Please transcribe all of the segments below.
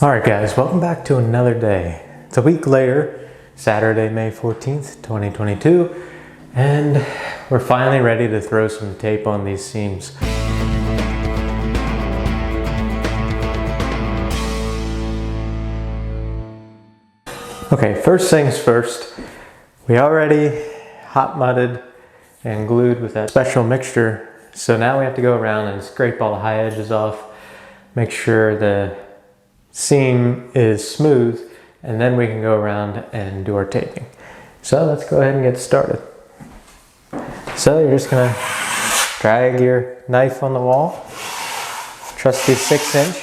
Alright guys, welcome back to another day. It's a week later, Saturday, May 14th, 2022, and we're finally ready to throw some tape on these seams. Okay, first things first, we already hot mudded and glued with that special mixture, so now we have to go around and scrape all the high edges off, make sure the seam is smooth, and then we can go around and do our taping. So let's go ahead and get started. So you're just gonna drag your knife on the wall, trusty 6-inch.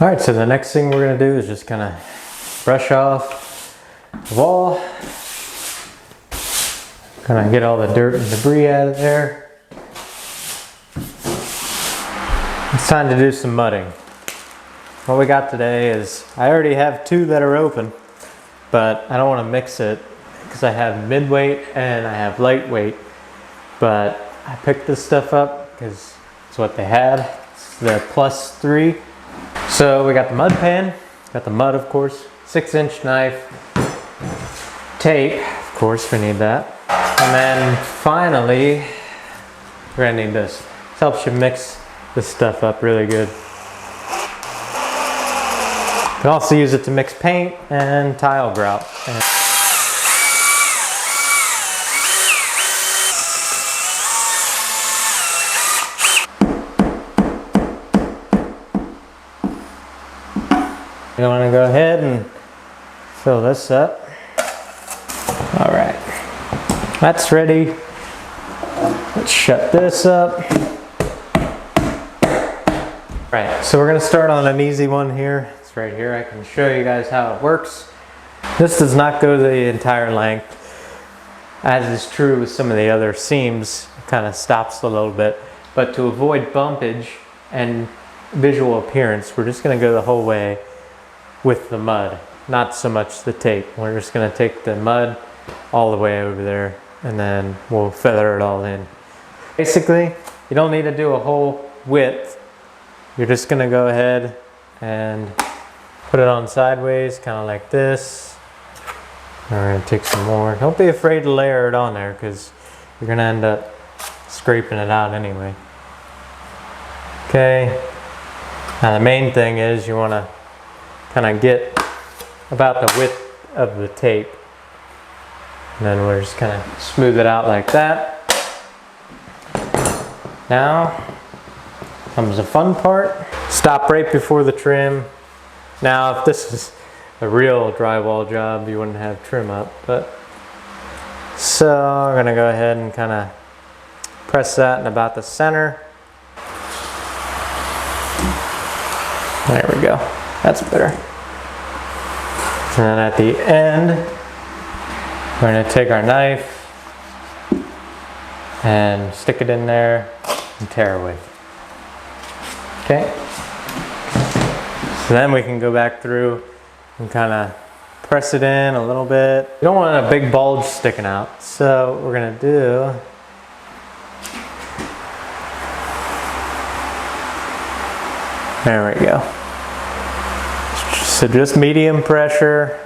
All right, so the next thing we're gonna do is just kind of brush off the wall, kind of get all the dirt and debris out of there. It's time to do some mudding. What we got today is, I already have two that are open, but I don't want to mix it because I have mid-weight and I have lightweight. But I picked this stuff up because it's what they had. It's the +3. So we got the mud pan, got the mud of course, 6-inch knife, tape, of course we need that. And then finally, we're gonna need this. This helps you mix this stuff up really good. You can also use it to mix paint and tile grout. You want to go ahead and fill this up. All right, that's ready. Let's shut this up. All right, so we're gonna start on an easy one here. Right here, I can show you guys how it works. This does not go the entire length, as is true with some of the other seams. It kind of stops a little bit, but to avoid bumpage and visual appearance, we're just going to go the whole way with the mud, not so much the tape. We're just going to take the mud all the way over there, and then we'll feather it all in. Basically, you don't need to do a whole width. You're just going to go ahead and put it on sideways, kind of like this. We're going to take some more. Don't be afraid to layer it on there because you're going to end up scraping it out anyway. Okay. Now the main thing is you want to kind of get about the width of the tape. And then we're just kind of smooth it out like that. Now comes the fun part. Stop right before the trim. Now, if this is a real drywall job, you wouldn't have trim up, but so I'm gonna go ahead and kind of press that in about the center. There we go. That's better. And then at the end, we're gonna take our knife and stick it in there and tear away. Okay. So then we can go back through and kind of press it in a little bit. You don't want a big bulge sticking out. So what we're gonna do, there we go. So just medium pressure.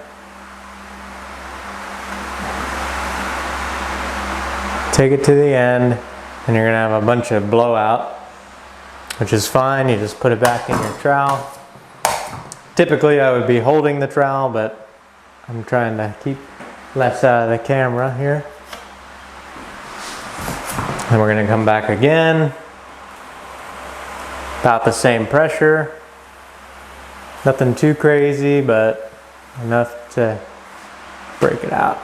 Take it to the end and you're gonna have a bunch of blowout, which is fine. You just put it back in your trowel. Typically I would be holding the trowel, but I'm trying to keep less out of the camera here. And we're going to come back again. About the same pressure. Nothing too crazy, but enough to break it out.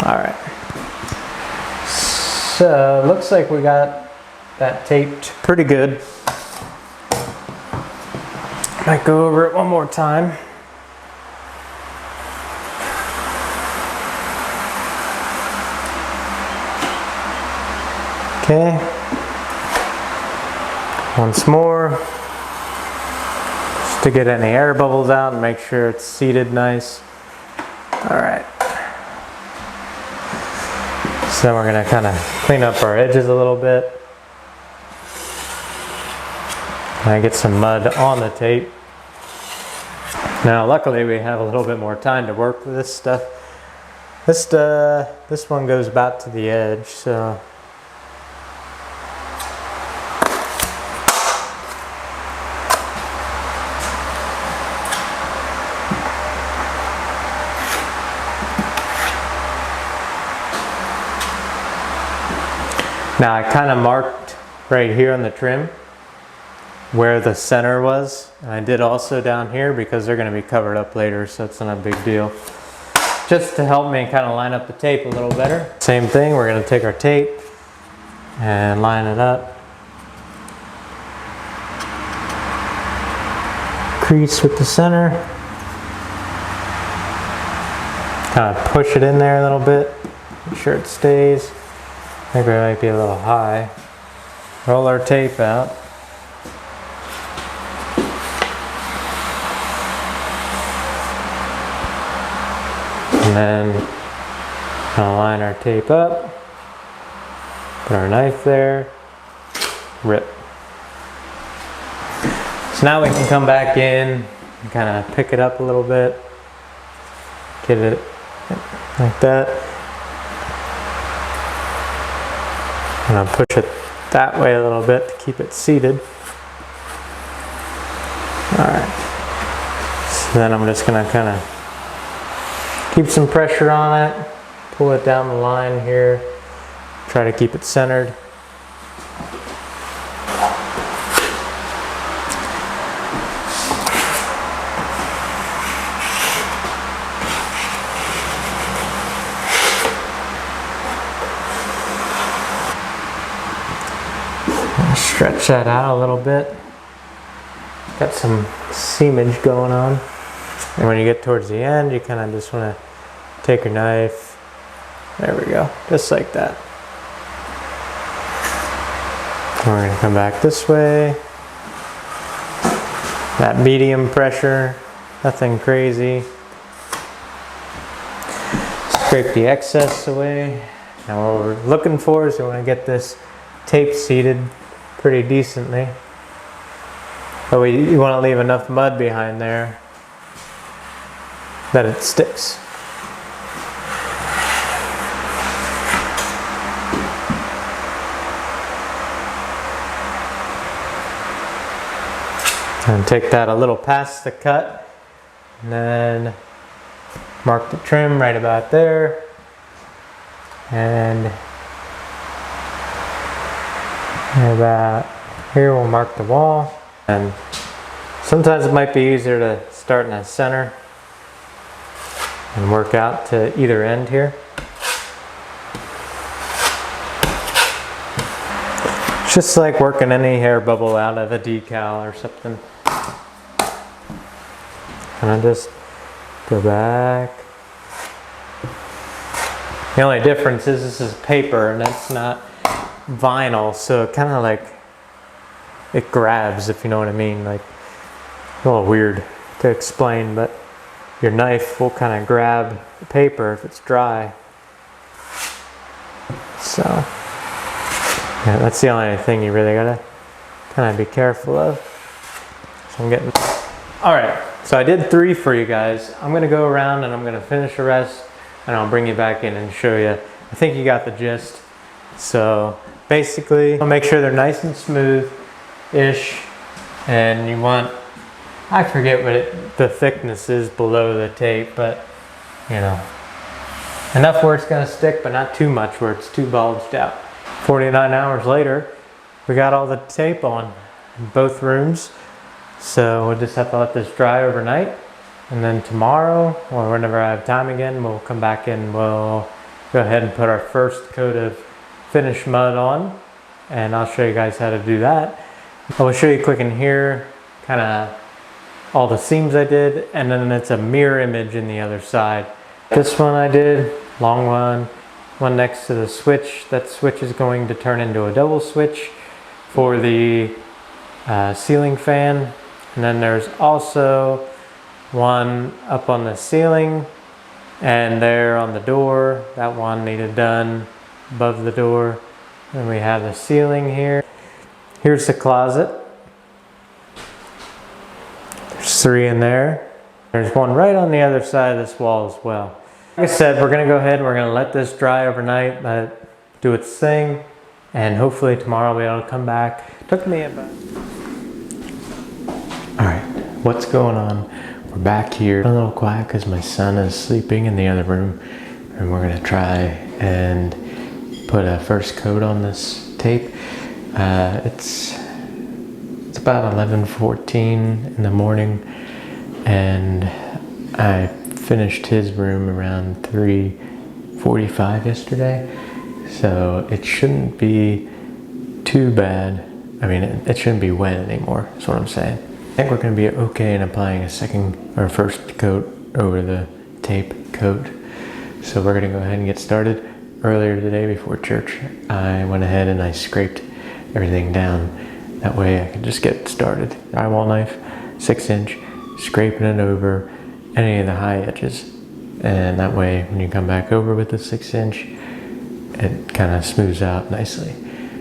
Alright. So, looks like we got that taped pretty good. Might go over it one more time. Okay. Once more. Just to get any air bubbles out and make sure it's seated nice. Alright. So then we're going to kind of clean up our edges a little bit. And I get some mud on the tape. Now luckily we have a little bit more time to work with this stuff. This one goes about to the edge, so now I kind of marked right here on the trim where the center was, and I did also down here because they're going to be covered up later, so it's not a big deal. Just to help me kind of line up the tape a little better. Same thing, we're going to take our tape and line it up. Crease with the center. Kind of push it in there a little bit. Make sure it stays. I think we might be a little high. Roll our tape out. And then line our tape up, put our knife there, rip. So now we can come back in and kind of pick it up a little bit, get it like that. And I'll push it that way a little bit to keep it seated. Alright, so then I'm just going to kind of keep some pressure on it, pull it down the line here, try to keep it centered. Stretch that out a little bit. Got some seamage going on. And when you get towards the end, you kind of just want to take your knife. There we go, just like that. We're going to come back this way. That medium pressure, nothing crazy. Scrape the excess away. Now what we're looking for is we want to get this tape seated pretty decently. But you want to leave enough mud behind there that it sticks. And take that a little past the cut, and then mark the trim right about there, and about here we'll mark the wall. And sometimes it might be easier to start in the center and work out to either end here. It's just like working any hair bubble out of a decal or something. And I just go back. The only difference is this is paper and it's not vinyl, so it kind of like, it grabs, if you know what I mean. Like, a little weird to explain, but your knife will kind of grab the paper if it's dry. So, yeah, that's the only thing you really gotta kind of be careful of. So I'm getting, all right, so I did 3 for you guys. I'm gonna go around and I'm gonna finish the rest, and I'll bring you back in and show you. I think you got the gist. So basically, I'll make sure they're nice and smooth-ish, and you want, I forget what the thickness is below the tape, but you know, enough where it's gonna stick, but not too much where it's too bulged out. 49 hours later, we got all the tape on in both rooms. So we'll just have to let this dry overnight. And then tomorrow, or whenever I have time again, we'll come back and we'll go ahead and put our first coat of finished mud on. And I'll show you guys how to do that. I will show you quick in here, kind of all the seams I did, and then it's a mirror image in the other side. This one I did, long one next to the switch. That switch is going to turn into a double switch for the ceiling fan. And then there's also one up on the ceiling and there on the door. That one needed done above the door. Then we have the ceiling here. Here's the closet. There's 3 in there. There's one right on the other side of this wall as well. Like I said, we're gonna go ahead and we're gonna let this dry overnight, let it do its thing, and hopefully tomorrow I'll be able to come back. It took me about... All right, what's going on? We're back here. A little quiet because my son is sleeping in the other room, and we're gonna try and put a first coat on this tape. It's about 11:14 in the morning, and I finished his room around 3:45 yesterday, so it shouldn't be too bad. I mean, it shouldn't be wet anymore, that's what I'm saying. I think we're going to be okay in applying a second or first coat over the tape coat. So we're going to go ahead and get started. Earlier today before church, I went ahead and I scraped everything down. That way I could just get started. Drywall knife, 6-inch, scraping it over any of the high edges. And that way when you come back over with the 6-inch, it kind of smooths out nicely.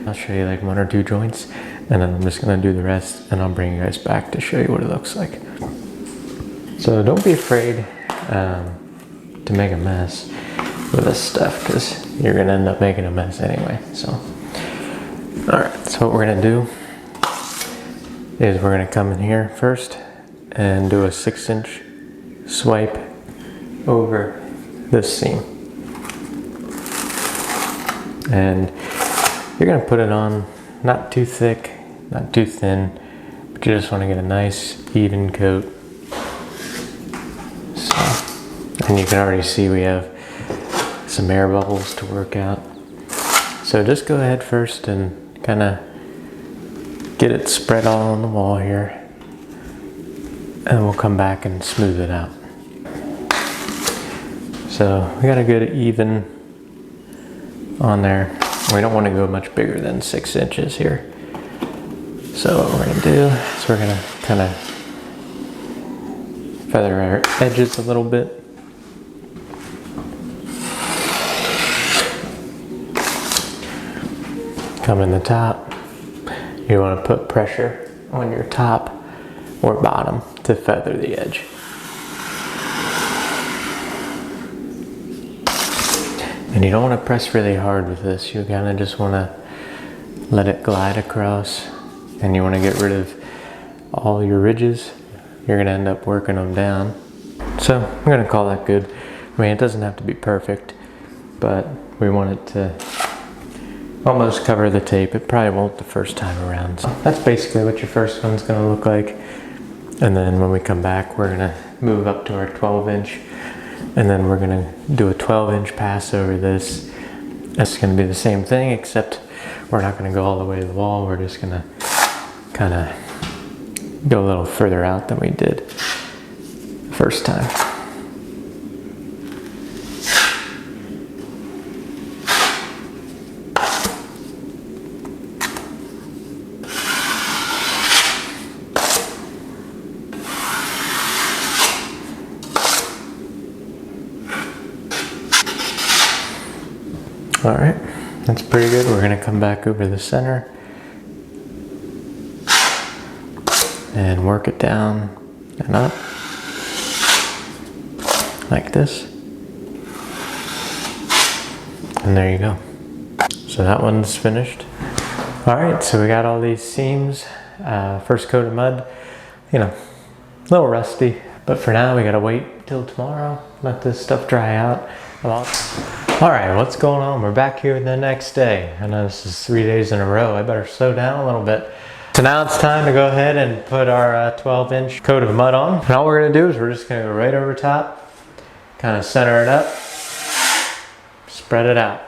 I'll show you like 1 or 2 joints, and then I'm just gonna do the rest, and I'll bring you guys back to show you what it looks like. So don't be afraid to make a mess with this stuff, because you're gonna end up making a mess anyway. So, all right, so what we're gonna do is we're gonna come in here first and do a 6-inch swipe over this seam. And you're gonna put it on not too thick, not too thin, but you just wanna get a nice even coat. So, and you can already see we have some air bubbles to work out. So just go ahead first and kinda get it spread all on the wall here, and we'll come back and smooth it out. So we got a good even on there. We don't want to go much bigger than 6 inches here. So what we're gonna do is we're gonna kind of feather our edges a little bit. Come in the top. You want to put pressure on your top or bottom to feather the edge. And you don't want to press really hard with this. You kind of just want to let it glide across, and you want to get rid of all your ridges. You're going to end up working them down. So I'm going to call that good. I mean, it doesn't have to be perfect, but we want it to almost cover the tape. It probably won't the first time around. So that's basically what your first one's going to look like. And then when we come back, we're going to move up to our 12-inch. And then we're gonna do a 12-inch pass over this. It's gonna be the same thing, except we're not gonna go all the way to the wall. We're just gonna kind of go a little further out than we did the first time. All right, that's pretty good. We're gonna come back over the center and work it down and up like this. And there you go. So that one's finished. All right, so we got all these seams. First coat of mud, you know, a little rusty, but for now we gotta wait till tomorrow, let this stuff dry out. All right, what's going on? We're back here the next day. I know this is 3 days in a row. I better slow down a little bit. So now it's time to go ahead and put our 12-inch coat of mud on. And all we're gonna do is we're just gonna go right over top, kind of center it up, spread it out.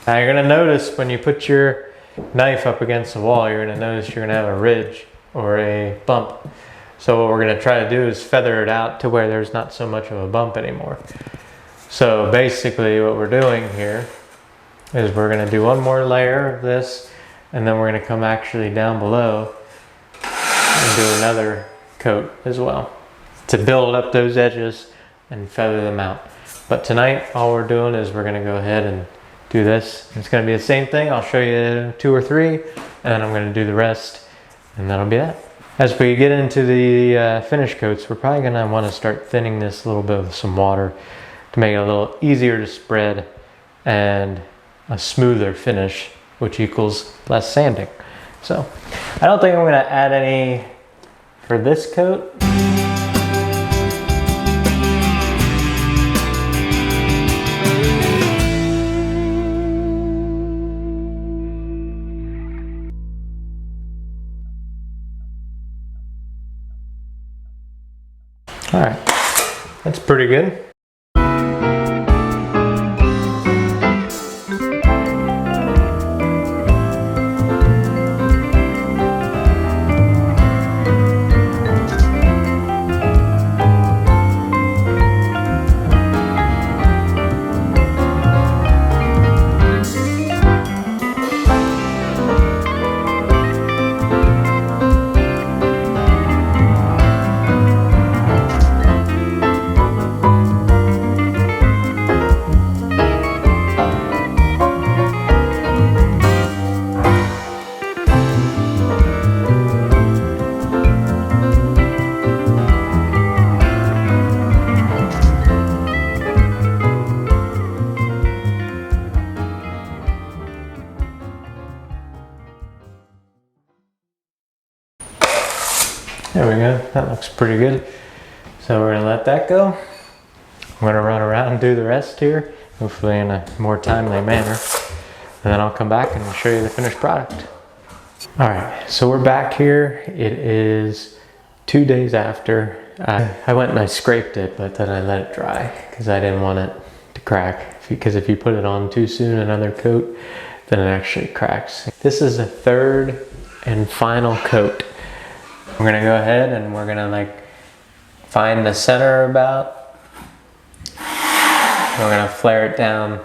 Now you're gonna notice when you put your knife up against the wall, you're gonna notice you're gonna have a ridge or a bump. So what we're gonna try to do is feather it out to where there's not so much of a bump anymore. So basically what we're doing here is we're gonna do one more layer of this, and then we're gonna come actually down below and do another coat as well to build up those edges and feather them out. But tonight, all we're doing is we're gonna go ahead and do this. It's gonna be the same thing. I'll show you 2 or 3, and then I'm gonna do the rest, and that'll be that. As we get into the finish coats, we're probably gonna want to start thinning this a little bit with some water to make it a little easier to spread and a smoother finish, which equals less sanding. So I don't think I'm gonna add any for this coat. All right, that's pretty good. There we go, that looks pretty good. So we're gonna let that go. I'm gonna run around and do the rest here, hopefully in a more timely manner. And then I'll come back and show you the finished product. All right, so we're back here. It is 2 days after. I went and I scraped it, but then I let it dry because I didn't want it to crack. Because if you put it on too soon, another coat, then it actually cracks. This is the third and final coat. We're gonna go ahead and we're gonna like find the center about. We're gonna flare it down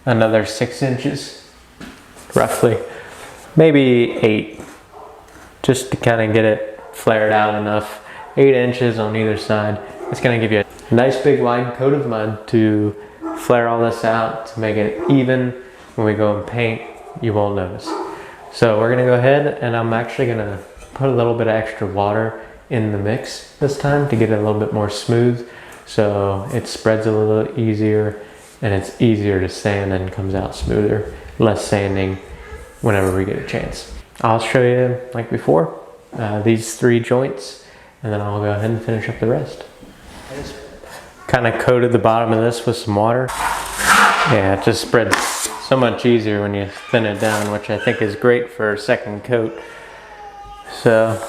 another 6 inches, roughly, maybe 8, just to kind of get it flared out enough. 8 inches on either side. It's gonna give you a nice big wide coat of mud to flare all this out to make it even. When we go and paint, you won't notice. So we're gonna go ahead and I'm actually gonna put a little bit of extra water in the mix this time to get it a little bit more smooth, so it spreads a little easier and it's easier to sand and comes out smoother. Less sanding whenever we get a chance. I'll show you like before, these 3 joints, and then I'll go ahead and finish up the rest. I just kind of coated the bottom of this with some water. Yeah, it just spreads so much easier when you thin it down, which I think is great for a second coat. So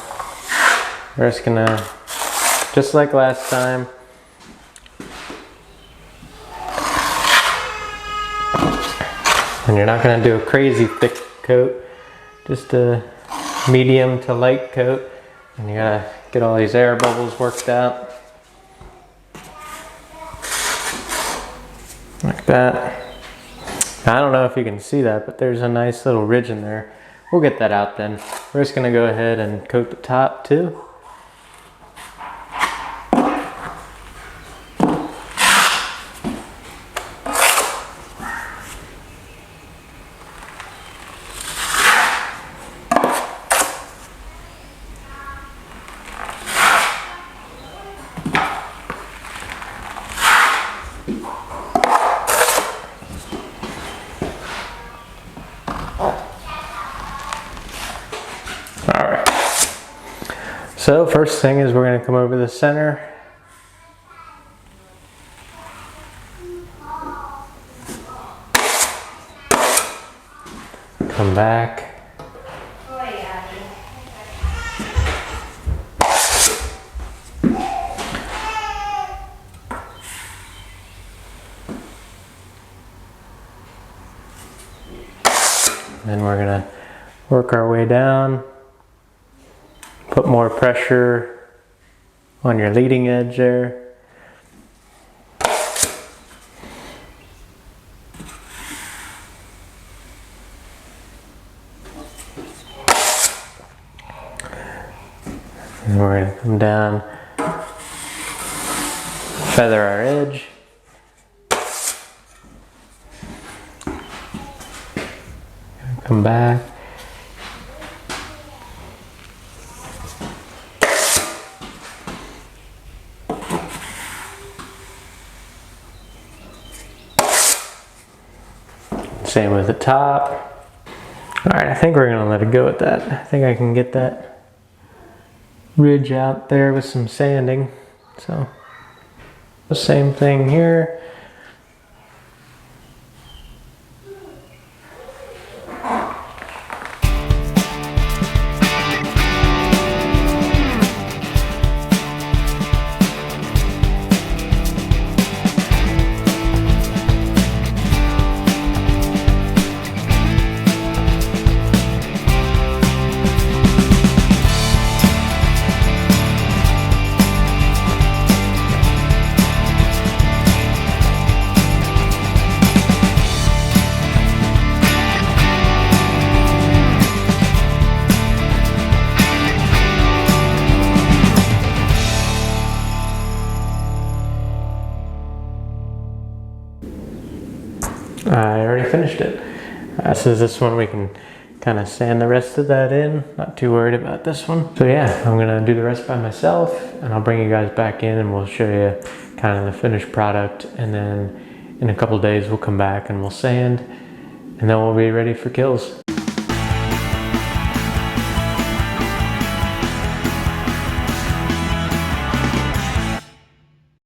we're just gonna, just like last time, and you're not gonna do a crazy thick coat, just a medium to light coat, and you gotta get all these air bubbles worked out like that. I don't know if you can see that, but there's a nice little ridge in there. We'll get that out then. We're just gonna go ahead and coat the top too. Alright, so first thing is we're going to come over the center. Come back. Then we're going to work our way down. Put more pressure on your leading edge there. And we're going to come down, feather our edge. Come back. Same with the top. All right, I think we're gonna let it go at that. I think I can get that ridge out there with some sanding. So the same thing here. I already finished it. So this one we can kind of sand the rest of that in. Not too worried about this one. So yeah, I'm gonna do the rest by myself and I'll bring you guys back in and we'll show you kind of the finished product. And then in a couple days we'll come back and we'll sand and then we'll be ready for kills.